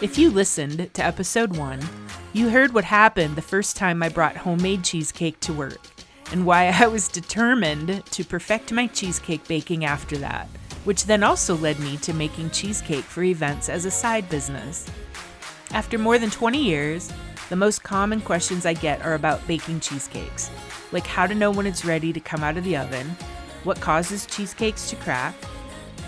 If you listened to episode 1, you heard what happened the first time I brought homemade cheesecake to work, and why I was determined to perfect my cheesecake baking after that, which then also led me to making cheesecake for events as a side business. After more than 20 years, the most common questions I get are about baking cheesecakes, like how to know when it's ready to come out of the oven, what causes cheesecakes to crack,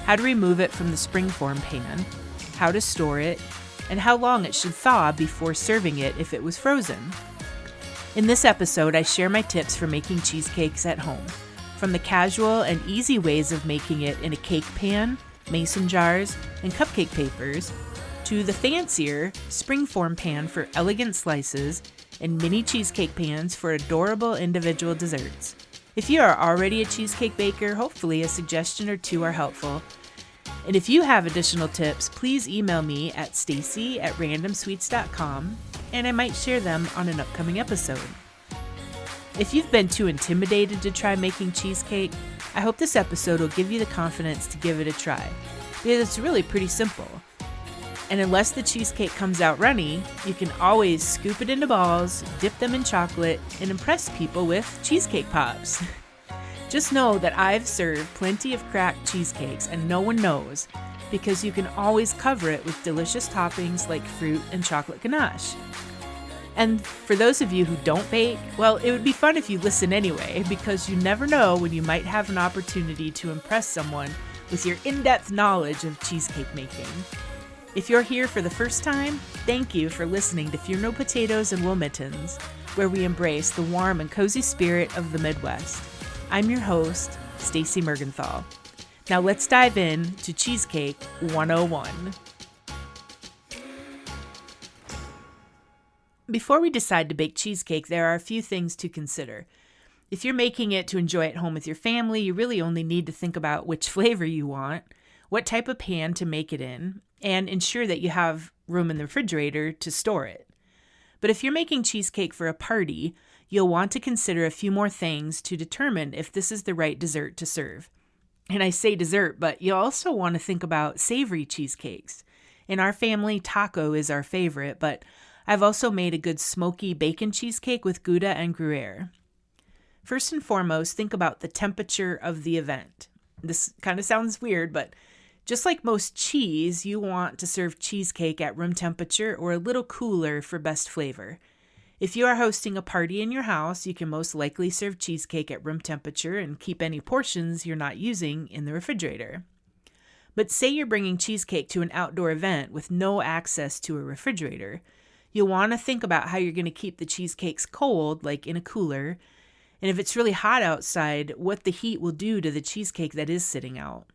how to remove it from the springform pan, how to store it, and how long it should thaw before serving it if it was frozen. In this episode, I share my tips for making cheesecakes at home, from the casual and easy ways of making it in a cake pan, mason jars, and cupcake papers, to the fancier springform pan for elegant slices and mini cheesecake pans for adorable individual desserts. If you are already a cheesecake baker, hopefully a suggestion or two are helpful. And if you have additional tips, please email me at stacy@randomsweets.com and I might share them on an upcoming episode. If you've been too intimidated to try making cheesecake, I hope this episode will give you the confidence to give it a try, because it's really pretty simple. And unless the cheesecake comes out runny, you can always scoop it into balls, dip them in chocolate, and impress people with cheesecake pops. Just know that I've served plenty of cracked cheesecakes and no one knows, because you can always cover it with delicious toppings like fruit and chocolate ganache. And for those of you who don't bake, well, it would be fun if you listen anyway, because you never know when you might have an opportunity to impress someone with your in-depth knowledge of cheesecake making. If you're here for the first time, thank you for listening to Fear No Potatoes and Wool Mittens, where we embrace the warm and cozy spirit of the Midwest. I'm your host, Stacy Mergenthal. Now let's dive in to Cheesecake 101. Before we decide to bake cheesecake, there are a few things to consider. If you're making it to enjoy at home with your family, you really only need to think about which flavor you want, what type of pan to make it in, and ensure that you have room in the refrigerator to store it. But if you're making cheesecake for a party, you'll want to consider a few more things to determine if this is the right dessert to serve. And I say dessert, but you also want to think about savory cheesecakes. In our family, taco is our favorite, but I've also made a good smoky bacon cheesecake with Gouda and Gruyere. First and foremost, think about the temperature of the event. This kind of sounds weird, but just like most cheese, you want to serve cheesecake at room temperature or a little cooler for best flavor. If you are hosting a party in your house, you can most likely serve cheesecake at room temperature and keep any portions you're not using in the refrigerator. But say you're bringing cheesecake to an outdoor event with no access to a refrigerator, you'll want to think about how you're going to keep the cheesecakes cold, like in a cooler, and if it's really hot outside, what the heat will do to the cheesecake that is sitting out.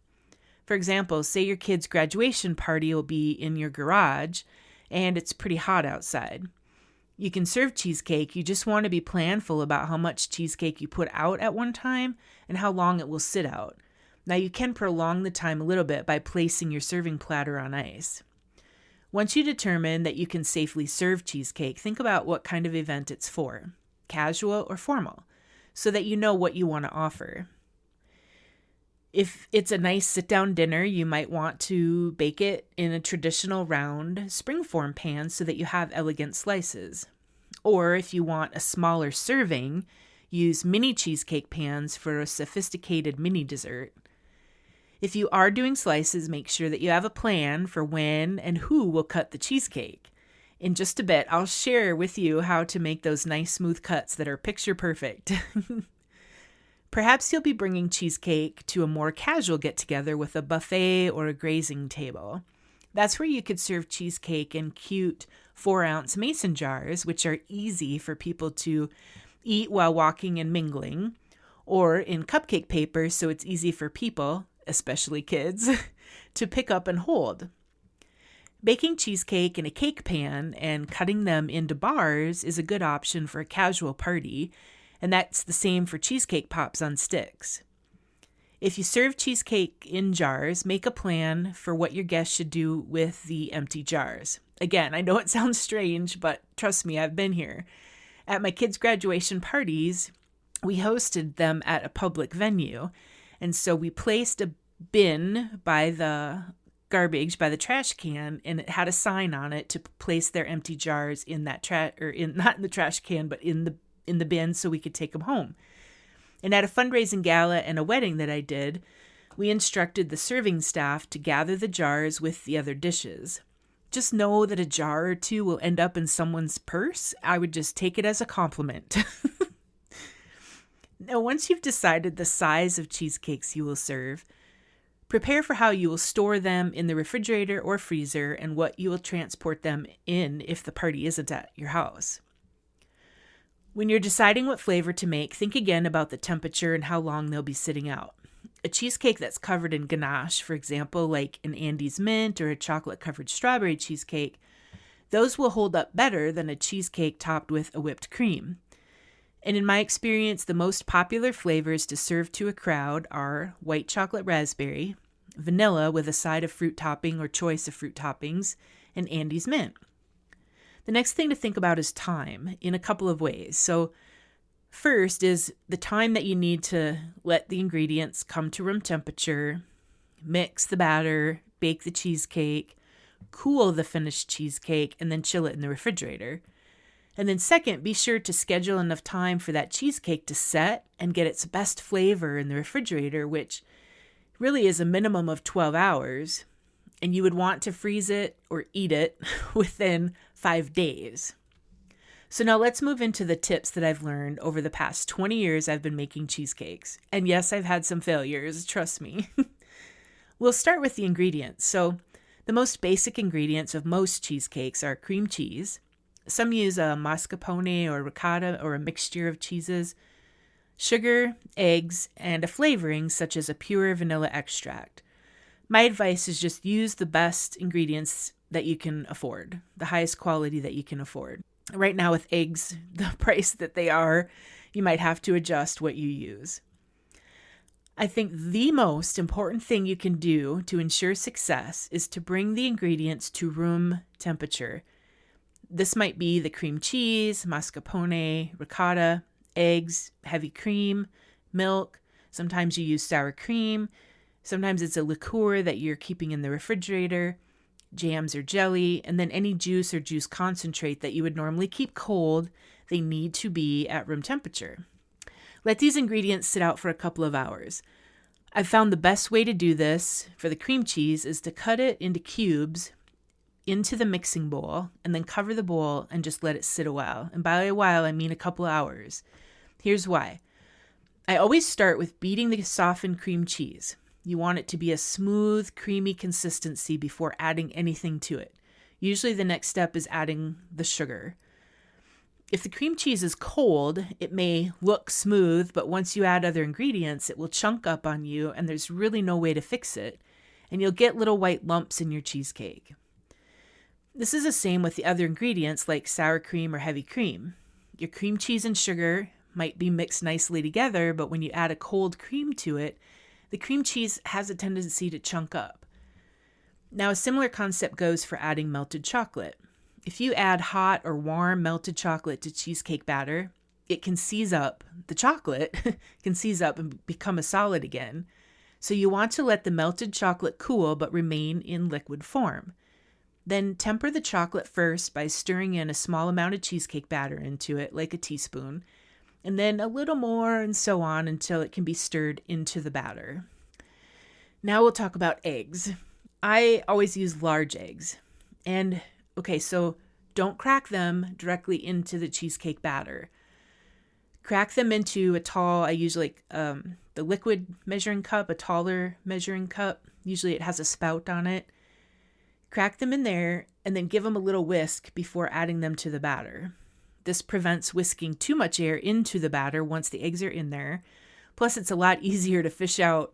For example, say your kid's graduation party will be in your garage and it's pretty hot outside. You can serve cheesecake, you just want to be planful about how much cheesecake you put out at one time and how long it will sit out. Now you can prolong the time a little bit by placing your serving platter on ice. Once you determine that you can safely serve cheesecake, think about what kind of event it's for, casual or formal, so that you know what you want to offer. If it's a nice sit-down dinner, you might want to bake it in a traditional round springform pan so that you have elegant slices. Or if you want a smaller serving, use mini cheesecake pans for a sophisticated mini dessert. If you are doing slices, make sure that you have a plan for when and who will cut the cheesecake. In just a bit, I'll share with you how to make those nice smooth cuts that are picture perfect. Perhaps you'll be bringing cheesecake to a more casual get-together with a buffet or a grazing table. That's where you could serve cheesecake in cute 4-ounce mason jars, which are easy for people to eat while walking and mingling, or in cupcake paper so it's easy for people, especially kids, to pick up and hold. Baking cheesecake in a cake pan and cutting them into bars is a good option for a casual party, and that's the same for cheesecake pops on sticks. If you serve cheesecake in jars, make a plan for what your guests should do with the empty jars. Again, I know it sounds strange, but trust me, I've been here. At my kids' graduation parties, we hosted them at a public venue, and so we placed a bin by the garbage by the trash can, and it had a sign on it to place their empty jars in that not in the trash can, but in the bin so we could take them home. And at a fundraising gala and a wedding that I did, we instructed the serving staff to gather the jars with the other dishes. Just know that a jar or two will end up in someone's purse. I would just take it as a compliment. Now, once you've decided the size of cheesecakes you will serve, prepare for how you will store them in the refrigerator or freezer and what you will transport them in if the party isn't at your house. When you're deciding what flavor to make, think again about the temperature and how long they'll be sitting out. A cheesecake that's covered in ganache, for example, like an Andes mint or a chocolate-covered strawberry cheesecake, those will hold up better than a cheesecake topped with a whipped cream. And in my experience, the most popular flavors to serve to a crowd are white chocolate raspberry, vanilla with a side of fruit topping or choice of fruit toppings, and Andes mint. The next thing to think about is time in a couple of ways. So first is the time that you need to let the ingredients come to room temperature, mix the batter, bake the cheesecake, cool the finished cheesecake, and then chill it in the refrigerator. And then second, be sure to schedule enough time for that cheesecake to set and get its best flavor in the refrigerator, which really is a minimum of 12 hours. And you would want to freeze it or eat it within 5 days. So now let's move into the tips that I've learned over the past 20 years I've been making cheesecakes. And yes, I've had some failures, trust me. We'll start with the ingredients. So the most basic ingredients of most cheesecakes are cream cheese. Some use a mascarpone or ricotta or a mixture of cheeses, sugar, eggs, and a flavoring such as a pure vanilla extract. My advice is just use the best ingredients that you can afford, the highest quality that you can afford. Right now with eggs, the price that they are, you might have to adjust what you use. I think the most important thing you can do to ensure success is to bring the ingredients to room temperature. This might be the cream cheese, mascarpone, ricotta, eggs, heavy cream, milk. Sometimes you use sour cream. Sometimes it's a liqueur that you're keeping in the refrigerator, jams or jelly, and then any juice or juice concentrate that you would normally keep cold, they need to be at room temperature. Let these ingredients sit out for a couple of hours. I've found the best way to do this for the cream cheese is to cut it into cubes into the mixing bowl and then cover the bowl and just let it sit a while. And by a while, I mean a couple hours. Here's why. I always start with beating the softened cream cheese. You want it to be a smooth, creamy consistency before adding anything to it. Usually the next step is adding the sugar. If the cream cheese is cold, it may look smooth, but once you add other ingredients, it will chunk up on you and there's really no way to fix it. And you'll get little white lumps in your cheesecake. This is the same with the other ingredients like sour cream or heavy cream. Your cream cheese and sugar might be mixed nicely together, but when you add a cold cream to it, the cream cheese has a tendency to chunk up. Now, a similar concept goes for adding melted chocolate. If you add hot or warm melted chocolate to cheesecake batter, it can seize up, the chocolate can seize up and become a solid again. So you want to let the melted chocolate cool but remain in liquid form. Then temper the chocolate first by stirring in a small amount of cheesecake batter into it, like a teaspoon, and then a little more and so on until it can be stirred into the batter. Now we'll talk about eggs. I always use large eggs. And okay, so don't crack them directly into the cheesecake batter. Crack them into a tall, I use like the liquid measuring cup, a taller measuring cup. Usually it has a spout on it. Crack them in there and then give them a little whisk before adding them to the batter. This prevents whisking too much air into the batter once the eggs are in there. Plus, it's a lot easier to fish out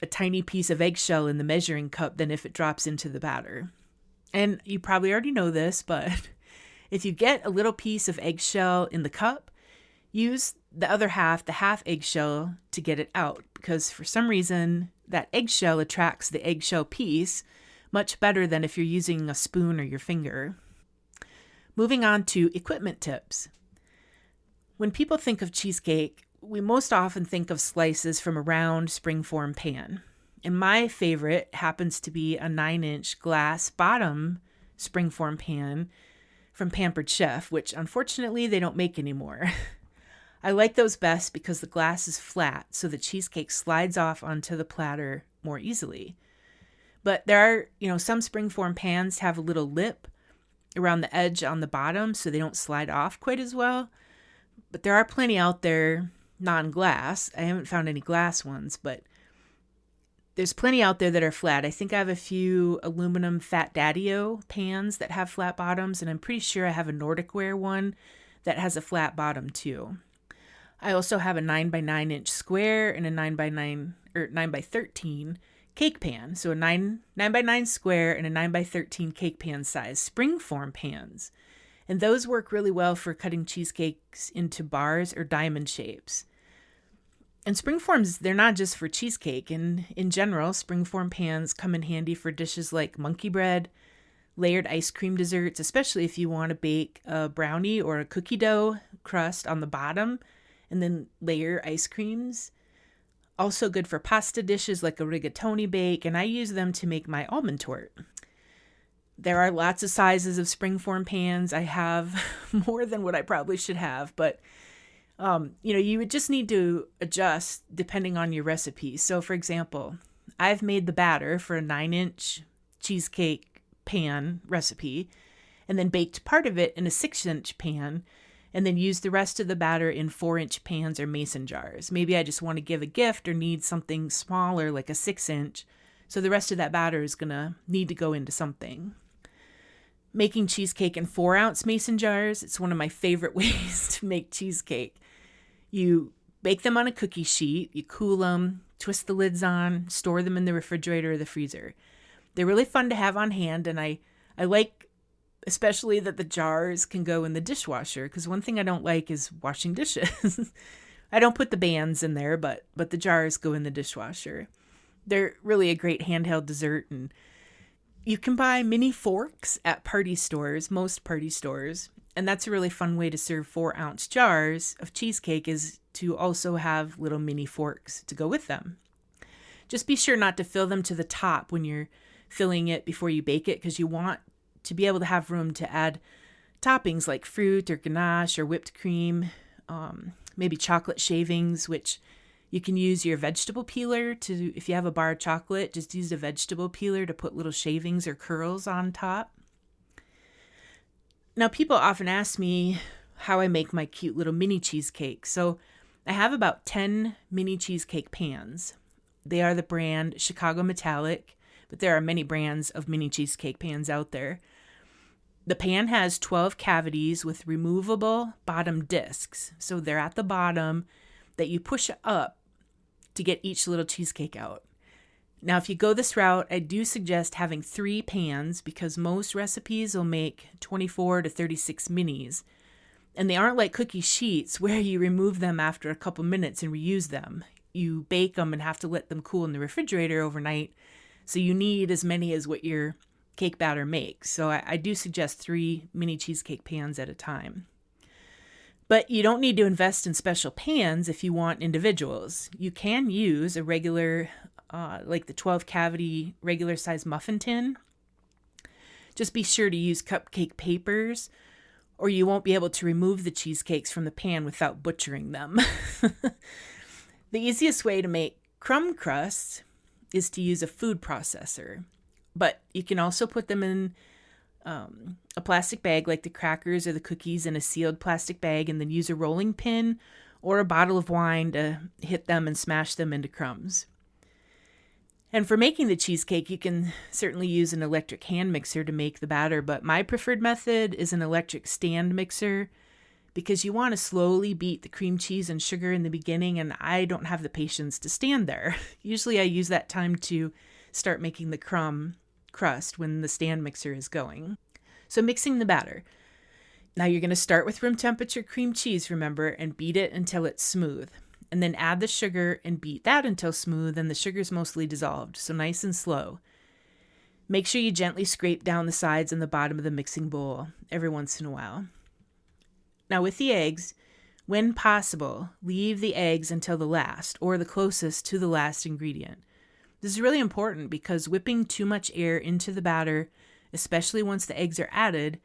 a tiny piece of eggshell in the measuring cup than if it drops into the batter. And you probably already know this, but if you get a little piece of eggshell in the cup, use the other half, the half eggshell, to get it out, because for some reason that eggshell attracts the eggshell piece much better than if you're using a spoon or your finger. Moving on to equipment tips. When people think of cheesecake, we most often think of slices from a round springform pan. And my favorite happens to be a 9-inch glass bottom springform pan from Pampered Chef, which unfortunately they don't make anymore. I like those best because the glass is flat, so the cheesecake slides off onto the platter more easily. But there are, some springform pans have a little lip around the edge on the bottom so they don't slide off quite as well. But there are plenty out there non-glass. I haven't found any glass ones, but there's plenty out there that are flat. I think I have a few aluminum Fat Daddy-O pans that have flat bottoms, and I'm pretty sure I have a Nordic Ware one that has a flat bottom too. I also have a 9x9 inch square and a 9x13 cake pan. So a 9x9 square and a 9x13 cake pan size springform pans. And those work really well for cutting cheesecakes into bars or diamond shapes. And springforms, they're not just for cheesecake. In general, springform pans come in handy for dishes like monkey bread, layered ice cream desserts, especially if you want to bake a brownie or a cookie dough crust on the bottom and then layer ice creams. Also good for pasta dishes like a rigatoni bake, and I use them to make my almond torte. There are lots of sizes of springform pans. I have more than what I probably should have, but you would just need to adjust depending on your recipe. So for example, I've made the batter for a 9-inch cheesecake pan recipe and then baked part of it in a 6-inch pan and then used the rest of the batter in 4-inch pans or mason jars. Maybe I just want to give a gift or need something smaller like a 6-inch. So the rest of that batter is going to need to go into something. Making cheesecake in 4-ounce mason jars, it's one of my favorite ways to make cheesecake. You bake them on a cookie sheet, you cool them, twist the lids on, store them in the refrigerator or the freezer. They're really fun to have on hand, and I like especially that the jars can go in the dishwasher, because one thing I don't like is washing dishes. I don't put the bands in there, but the jars go in the dishwasher. They're really a great handheld dessert, and you can buy mini forks at party stores, most party stores, and that's a really fun way to serve 4-ounce jars of cheesecake, is to also have little mini forks to go with them. Just be sure not to fill them to the top when you're filling it before you bake it, because you want to be able to have room to add toppings like fruit or ganache or whipped cream, maybe chocolate shavings, which you can use your vegetable peeler to, if you have a bar of chocolate, just use a vegetable peeler to put little shavings or curls on top. Now, people often ask me how I make my cute little mini cheesecake. So I have about 10 mini cheesecake pans. They are the brand Chicago Metallic, but there are many brands of mini cheesecake pans out there. The pan has 12 cavities with removable bottom discs. So they're at the bottom that you push up to get each little cheesecake out. Now, if you go this route, I do suggest having 3 pans, because most recipes will make 24 to 36 minis. And they aren't like cookie sheets where you remove them after a couple minutes and reuse them. You bake them and have to let them cool in the refrigerator overnight. So you need as many as what your cake batter makes. So I do suggest 3 mini cheesecake pans at a time. But you don't need to invest in special pans if you want individuals. You can use a regular, like the 12 cavity regular size muffin tin. Just be sure to use cupcake papers, or you won't be able to remove the cheesecakes from the pan without butchering them. The easiest way to make crumb crusts is to use a food processor. But you can also put them in a plastic bag like the crackers or the cookies, in a sealed plastic bag, and then use a rolling pin or a bottle of wine to hit them and smash them into crumbs. And for making the cheesecake, you can certainly use an electric hand mixer to make the batter, but my preferred method is an electric stand mixer, because you want to slowly beat the cream cheese and sugar in the beginning, and I don't have the patience to stand there. Usually I use that time to start making the crumb crust when the stand mixer is going. So mixing the batter. Now you're going to start with room temperature cream cheese, remember, and beat it until it's smooth. And then add the sugar and beat that until smooth, and the sugar's mostly dissolved, so nice and slow. Make sure you gently scrape down the sides and the bottom of the mixing bowl every once in a while. Now with the eggs, when possible, leave the eggs until the last, or the closest to the last ingredient. This is really important because whipping too much air into the batter, especially once the eggs are added,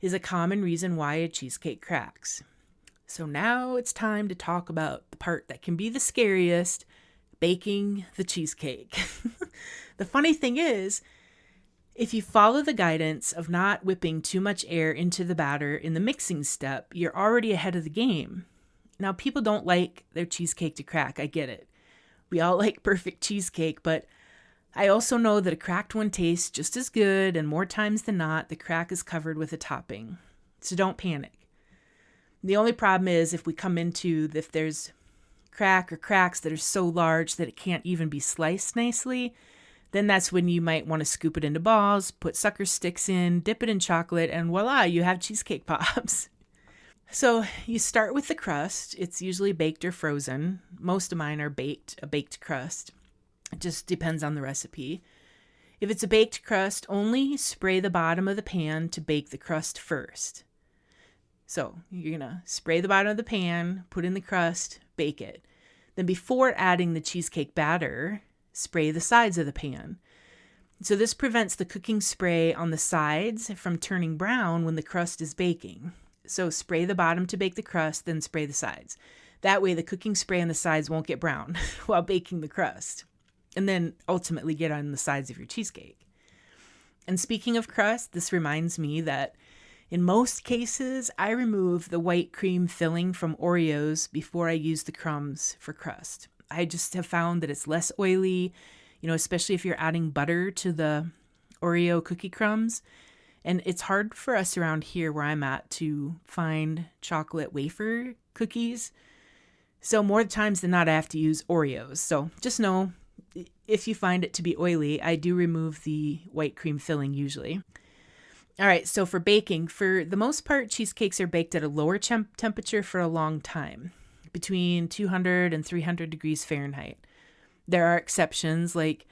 is a common reason why a cheesecake cracks. So now it's time to talk about the part that can be the scariest, baking the cheesecake. The funny thing is, if you follow the guidance of not whipping too much air into the batter in the mixing step, you're already ahead of the game. Now, people don't like their cheesecake to crack. I get it. We all like perfect cheesecake, but I also know that a cracked one tastes just as good, and more times than not, the crack is covered with a topping. So don't panic. The only problem is if there's crack or cracks that are so large that it can't even be sliced nicely, then that's when you might want to scoop it into balls, put sucker sticks in, dip it in chocolate, and voila, you have cheesecake pops. So you start with the crust. It's usually baked or frozen. Most of mine are a baked crust. It just depends on the recipe. If it's a baked crust, only spray the bottom of the pan to bake the crust first. So you're going to spray the bottom of the pan, put in the crust, bake it. Then before adding the cheesecake batter, spray the sides of the pan. So this prevents the cooking spray on the sides from turning brown when the crust is baking. So spray the bottom to bake the crust, then spray the sides. That way the cooking spray on the sides won't get brown while baking the crust. And then ultimately get on the sides of your cheesecake. And speaking of crust, this reminds me that in most cases, I remove the white cream filling from Oreos before I use the crumbs for crust. I just have found that it's less oily, especially if you're adding butter to the Oreo cookie crumbs. And it's hard for us around here where I'm at to find chocolate wafer cookies. So more times than not, I have to use Oreos. So just know, if you find it to be oily, I do remove the white cream filling usually. All right, so for baking, for the most part, cheesecakes are baked at a lower temperature for a long time, between 200 and 300 degrees Fahrenheit. There are exceptions, like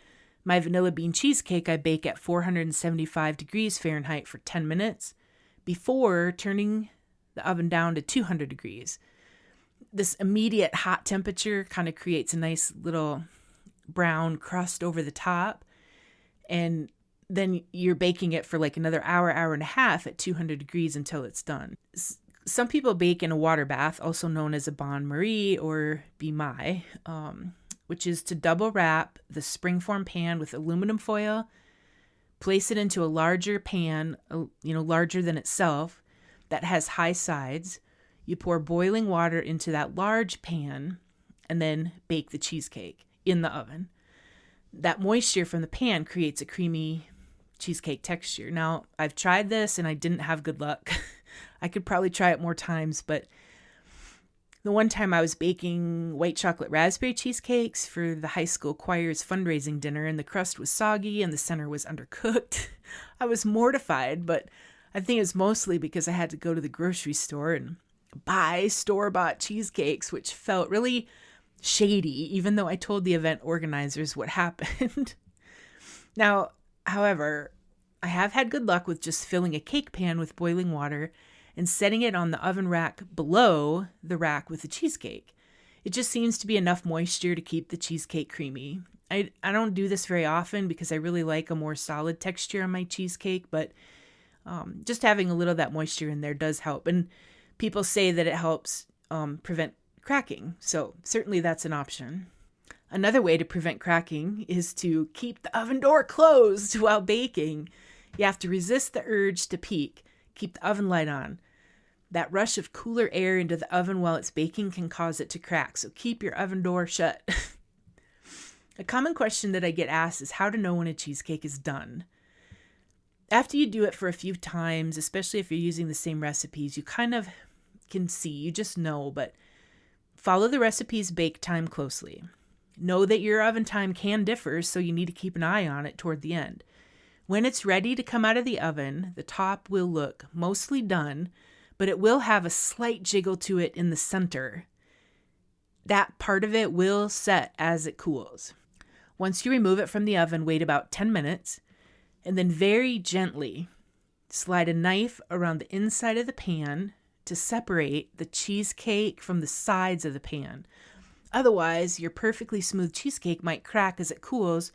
my vanilla bean cheesecake I bake at 475 degrees Fahrenheit for 10 minutes before turning the oven down to 200 degrees. This immediate hot temperature kind of creates a nice little brown crust over the top, and then you're baking it for like another hour and a half at 200 degrees until it's done. Some people bake in a water bath, also known as a bain-marie or bimai, which is to double wrap the springform pan with aluminum foil, place it into a larger pan, larger than itself, that has high sides. You pour boiling water into that large pan and then bake the cheesecake in the oven. That moisture from the pan creates a creamy cheesecake texture. Now, I've tried this and I didn't have good luck. I could probably try it more times, but the one time I was baking white chocolate raspberry cheesecakes for the high school choir's fundraising dinner, and the crust was soggy and the center was undercooked. I was mortified, but I think it's mostly because I had to go to the grocery store and buy store-bought cheesecakes, which felt really shady, even though I told the event organizers what happened. Now, however, I have had good luck with just filling a cake pan with boiling water and setting it on the oven rack below the rack with the cheesecake. It just seems to be enough moisture to keep the cheesecake creamy. I don't do this very often because I really like a more solid texture on my cheesecake, but just having a little of that moisture in there does help. And people say that it helps prevent cracking, so certainly that's an option. Another way to prevent cracking is to keep the oven door closed while baking. You have to resist the urge to peek. Keep the oven light on. That rush of cooler air into the oven while it's baking can cause it to crack, so keep your oven door shut. A common question that I get asked is how to know when a cheesecake is done. After you do it for a few times, especially if you're using the same recipes, you kind of can see, you just know, but follow the recipe's bake time closely. Know that your oven time can differ, so you need to keep an eye on it toward the end. When it's ready to come out of the oven, the top will look mostly done, but it will have a slight jiggle to it in the center. That part of it will set as it cools. Once you remove it from the oven, wait about 10 minutes, and then very gently slide a knife around the inside of the pan to separate the cheesecake from the sides of the pan. Otherwise, your perfectly smooth cheesecake might crack as it cools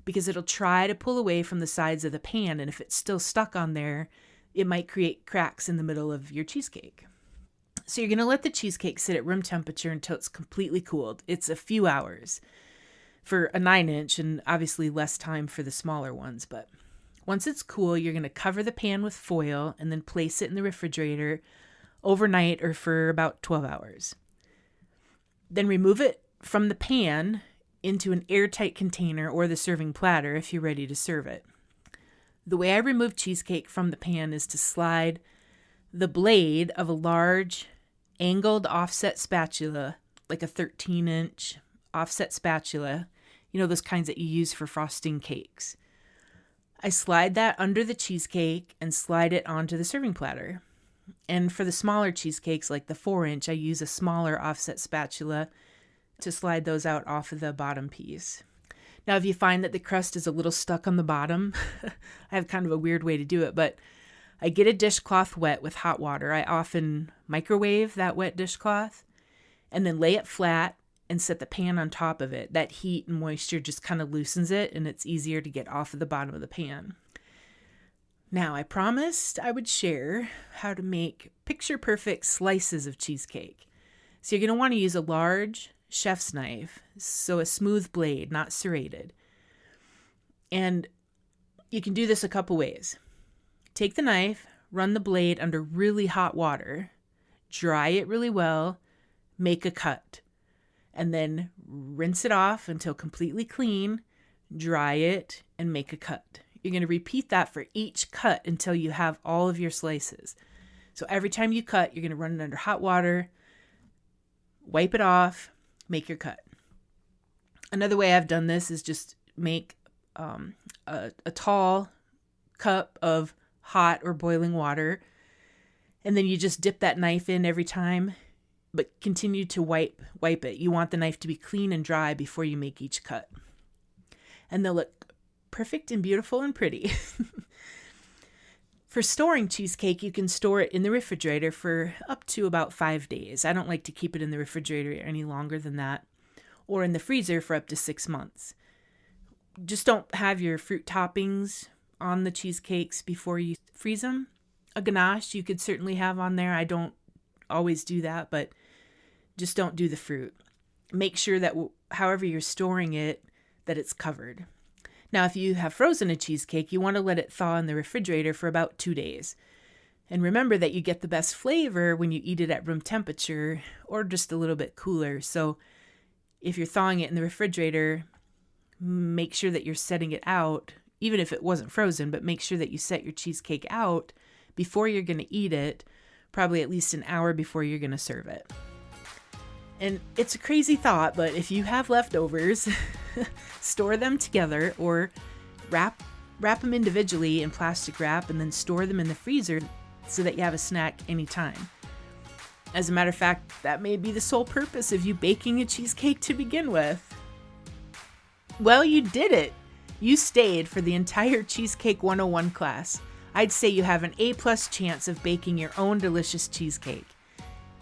because it'll try to pull away from the sides of the pan, and if it's still stuck on there, it might create cracks in the middle of your cheesecake. So you're going to let the cheesecake sit at room temperature until it's completely cooled. It's a few hours for a 9-inch and obviously less time for the smaller ones. But once it's cool, you're going to cover the pan with foil and then place it in the refrigerator overnight or for about 12 hours. Then remove it from the pan into an airtight container or the serving platter if you're ready to serve it. The way I remove cheesecake from the pan is to slide the blade of a large angled offset spatula, like a 13-inch offset spatula, those kinds that you use for frosting cakes. I slide that under the cheesecake and slide it onto the serving platter. And for the smaller cheesecakes, like the 4-inch, I use a smaller offset spatula to slide those out off of the bottom piece. Now, if you find that the crust is a little stuck on the bottom, I have kind of a weird way to do it, but I get a dishcloth wet with hot water. I often microwave that wet dishcloth and then lay it flat and set the pan on top of it. That heat and moisture just kind of loosens it, and it's easier to get off of the bottom of the pan. Now, I promised I would share how to make picture-perfect slices of cheesecake. So you're going to want to use a large chef's knife, so a smooth blade, not serrated. And you can do this a couple ways. Take the knife, run the blade under really hot water, dry it really well, make a cut, and then rinse it off until completely clean, dry it, and make a cut. You're going to repeat that for each cut until you have all of your slices. So every time you cut, you're going to run it under hot water, wipe it off, make your cut. Another way I've done this is just make a tall cup of hot or boiling water, and then you just dip that knife in every time, but continue to wipe it. You want the knife to be clean and dry before you make each cut. And they'll look perfect and beautiful and pretty. For storing cheesecake, you can store it in the refrigerator for up to about 5 days. I don't like to keep it in the refrigerator any longer than that, or in the freezer for up to 6 months. Just don't have your fruit toppings on the cheesecakes before you freeze them. A ganache you could certainly have on there. I don't always do that, but just don't do the fruit. Make sure that however you're storing it, that it's covered. Now, if you have frozen a cheesecake, you want to let it thaw in the refrigerator for about 2 days. And remember that you get the best flavor when you eat it at room temperature or just a little bit cooler. So if you're thawing it in the refrigerator, make sure that you're setting it out, even if it wasn't frozen, but make sure that you set your cheesecake out before you're going to eat it, probably at least an hour before you're going to serve it. And it's a crazy thought, but if you have leftovers, store them together or wrap them individually in plastic wrap and then store them in the freezer so that you have a snack anytime. As a matter of fact, that may be the sole purpose of you baking a cheesecake to begin with. Well, you did it. You stayed for the entire Cheesecake 101 class. I'd say you have an A+ chance of baking your own delicious cheesecake.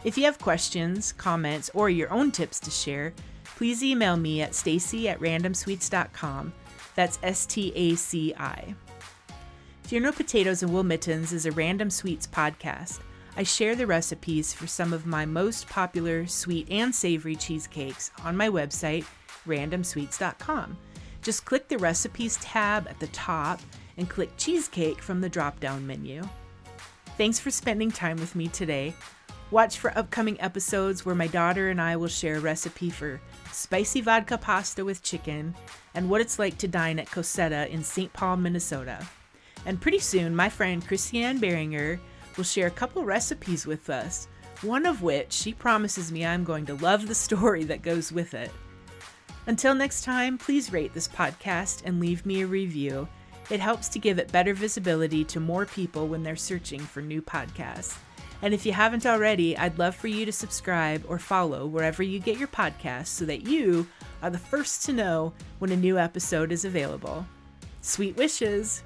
If you have questions, comments, or your own tips to share, please email me at stacy@randomsweets.com. That's STACI. If You Know Potatoes and Wool Mittens is a Random Sweets podcast. I share the recipes for some of my most popular sweet and savory cheesecakes on my website, randomsweets.com. Just click the Recipes tab at the top and click Cheesecake from the drop-down menu. Thanks for spending time with me today. Watch for upcoming episodes where my daughter and I will share a recipe for spicy vodka pasta with chicken and what it's like to dine at Cosetta in St. Paul, Minnesota. And pretty soon, my friend Christiane Beringer will share a couple recipes with us, one of which she promises me I'm going to love the story that goes with it. Until next time, please rate this podcast and leave me a review. It helps to give it better visibility to more people when they're searching for new podcasts. And if you haven't already, I'd love for you to subscribe or follow wherever you get your podcasts so that you are the first to know when a new episode is available. Sweet wishes!